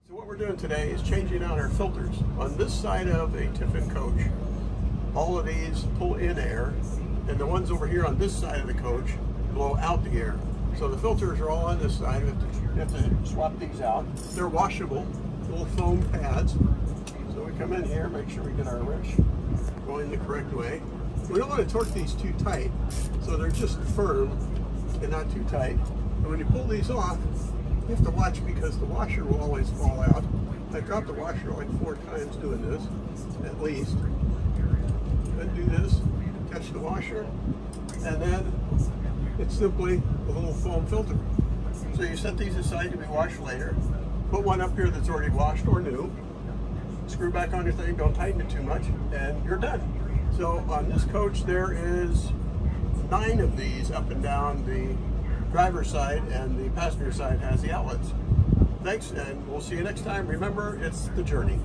So what we're doing today is changing out our filters. On this side of a Tiffin coach, all of these pull in air, and the ones over here on this side of the coach blow out the air. So the filters are all on this side. We have to swap these out. They're washable, little foam pads. So we come in here, make sure we get our wrench going the correct way. We don't want to torque these too tight, so they're just firm and not too tight. And when you pull these off, you have to watch because the washer will always fall out. I dropped the washer like 4 times doing this, at least. Then do this, catch the washer, and then it's simply a little foam filter. So you set these aside to be washed later. Put one up here that's already washed or new. Screw back on your thing, don't tighten it too much, and you're done. So on this coach there is 9 of these up and down the driver's side, and the passenger side has the outlets. Thanks, and we'll see you next time. Remember, it's the journey.